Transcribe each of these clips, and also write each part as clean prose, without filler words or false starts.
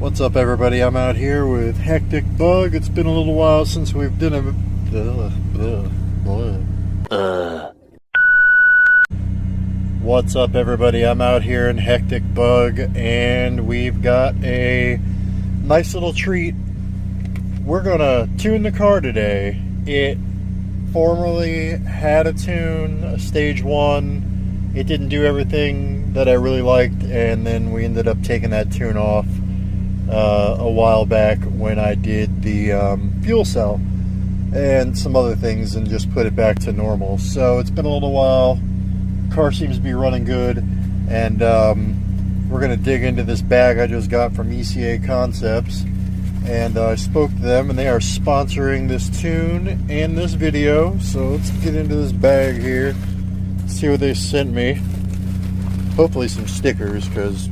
What's up, everybody? I'm out here with Hektikbug. It's been a little while since we've done a... What's up, everybody? I'm out here in Hektikbug, and we've got a nice little treat. We're gonna tune the car today. It formerly had a tune, a stage 1. It didn't do everything that I really liked, and then we ended up taking that tune off a while back when I did the fuel cell and some other things and just put it back to normal. So it's been a little while. Car seems to be running good, and we're going to dig into this bag I just got from ECA Concepts, and I spoke to them, and they are sponsoring this tune and this video. So let's get into this bag here, see what they sent me. Hopefully some stickers, because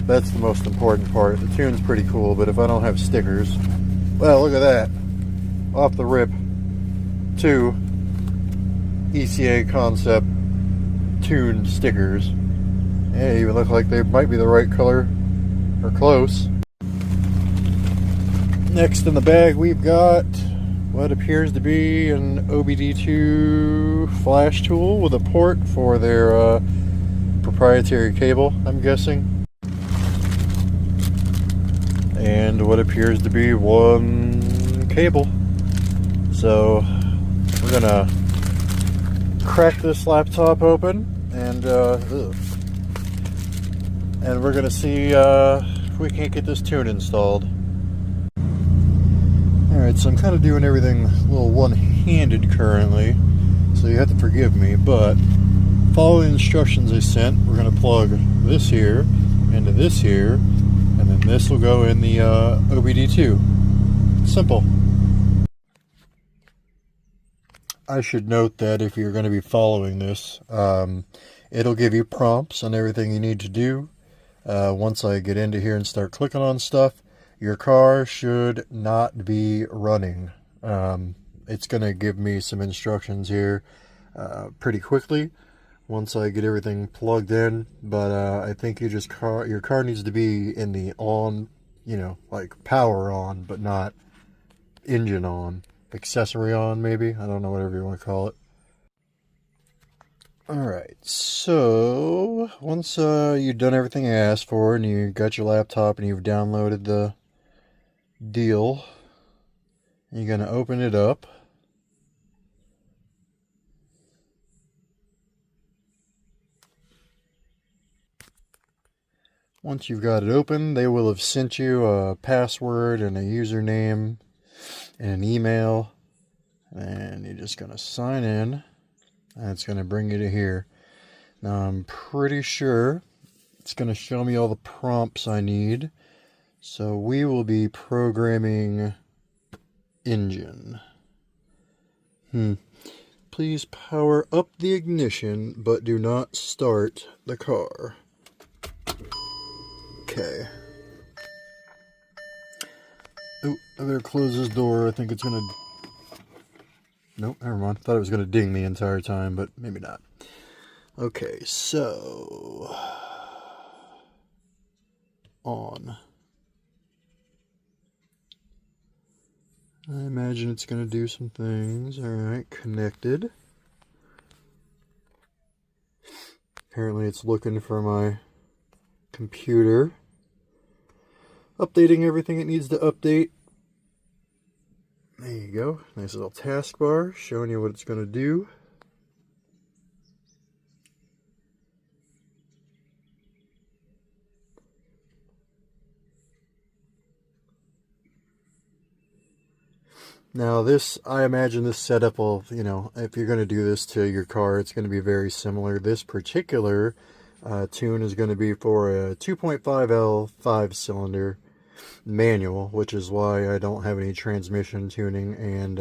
that's the most important part. The tune's pretty cool, but if I don't have stickers, well, look at that. Off the rip, 2 ECA Concept tune stickers. They even look like they might be the right color, or close. Next in the bag, we've got what appears to be an OBD2 flash tool with a port for their proprietary cable, I'm guessing. And what appears to be one cable. So we're gonna crack this laptop open, and we're gonna see if we can't get this tune installed. Alright, so I'm kind of doing everything a little one-handed currently, so you have to forgive me, but follow the instructions they sent. We're gonna plug this here into this here, and then this will go in the OBD2. Simple. I should note that if you're going to be following this, it'll give you prompts on everything you need to do. Once I get into here and start clicking on stuff, your car should not be running. It's going to give me some instructions here pretty quickly once I get everything plugged in, but I think your car needs to be in the on, like power on, but not engine on. Accessory on, maybe? I don't know, whatever you want to call it. Alright, so once you've done everything I asked for and you got your laptop and you've downloaded the deal, you're going to open it up. Once you've got it open, they will have sent you a password and a username and an email, and you're just going to sign in, and it's going to bring you to here. Now I'm pretty sure it's going to show me all the prompts I need, so we will be programming engine. Please power up the ignition, but do not start the car. Okay. Oh, I better close this door. I think it's gonna... Nope, never mind. I thought it was gonna ding the entire time, but maybe not. Okay, so... On. I imagine it's gonna do some things. Alright, connected. Apparently it's looking for my computer. Updating everything it needs to update. There you go. Nice little taskbar showing you what it's going to do. Now this, I imagine this setup will, if you're going to do this to your car, it's going to be very similar. This particular tune is going to be for a 2.5L 5-cylinder manual, which is why I don't have any transmission tuning, and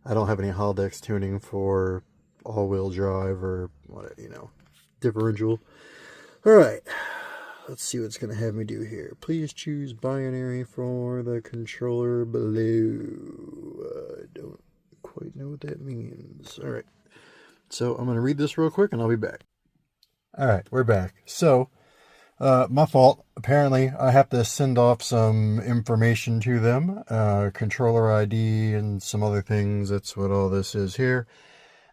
I don't have any Haldex tuning for all-wheel drive or what, differential. Alright, let's see what's going to have me do here. Please choose binary for the controller below. I don't quite know what that means. Alright, so I'm going to read this real quick and I'll be back. Alright, we're back. So My fault. Apparently, I have to send off some information to them, controller ID and some other things. That's what all this is here.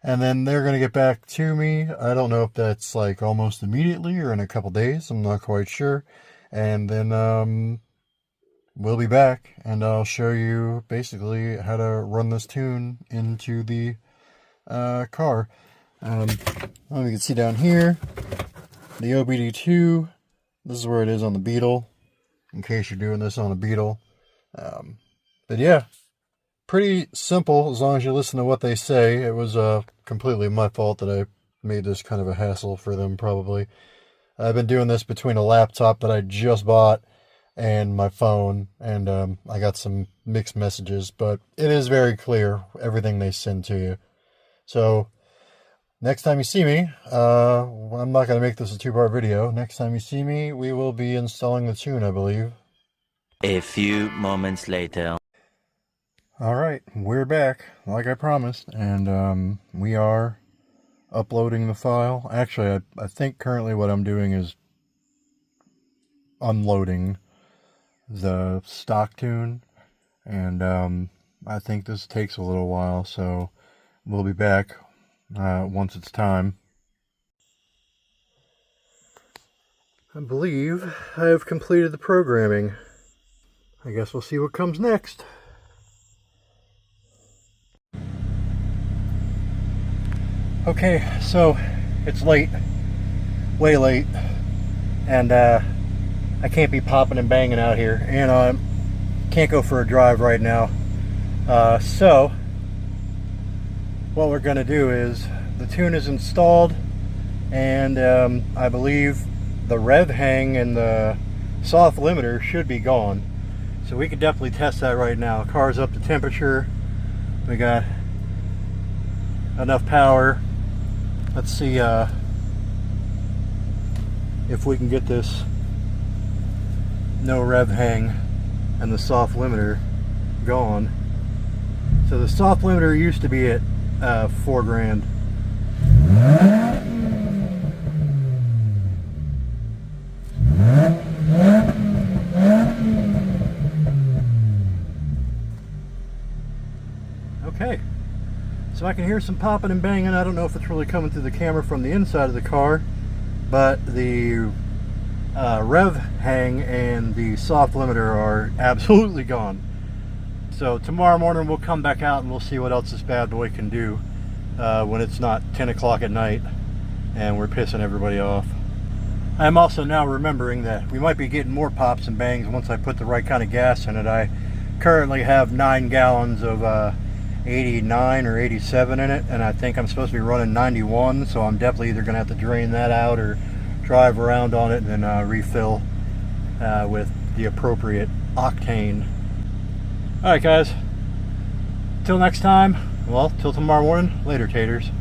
And then they're going to get back to me. I don't know if that's like almost immediately or in a couple days. I'm not quite sure. And then we'll be back and I'll show you basically how to run this tune into the car. You can see down here, the OBD2. This is where it is on the Beetle, in case you're doing this on a Beetle. But yeah, pretty simple as long as you listen to what they say. It was completely my fault that I made this kind of a hassle for them, probably. I've been doing this between a laptop that I just bought and my phone, and I got some mixed messages, but it is very clear, everything they send to you. So, next time you see me, I'm not going to make this a two-part video. Next time you see me, we will be installing the tune, I believe. A few moments later. Alright, we're back, like I promised, and we are uploading the file. Actually, I think currently what I'm doing is unloading the stock tune, and I think this takes a little while, so we'll be back once it's time. I believe I have completed the programming. I guess we'll see what comes next. Okay, so it's late, way late, and I can't be popping and banging out here, and I can't go for a drive right now. So what we're going to do is, the tune is installed, and I believe the rev hang and the soft limiter should be gone. So we could definitely test that right now. Car's up to temperature. We got enough power. Let's see if we can get this no rev hang and the soft limiter gone. So the soft limiter used to be at $4,000. Okay, so I can hear some popping and banging. I don't know if it's really coming through the camera from the inside of the car, but the rev hang and the soft limiter are absolutely gone. So tomorrow morning we'll come back out and we'll see what else this bad boy can do when it's not 10 o'clock at night and we're pissing everybody off. I'm also now remembering that we might be getting more pops and bangs once I put the right kind of gas in it. I currently have 9 gallons of 89 or 87 in it, and I think I'm supposed to be running 91, so I'm definitely either going to have to drain that out or drive around on it and then refill with the appropriate octane. Alright guys, till next time, well, till tomorrow morning, later taters.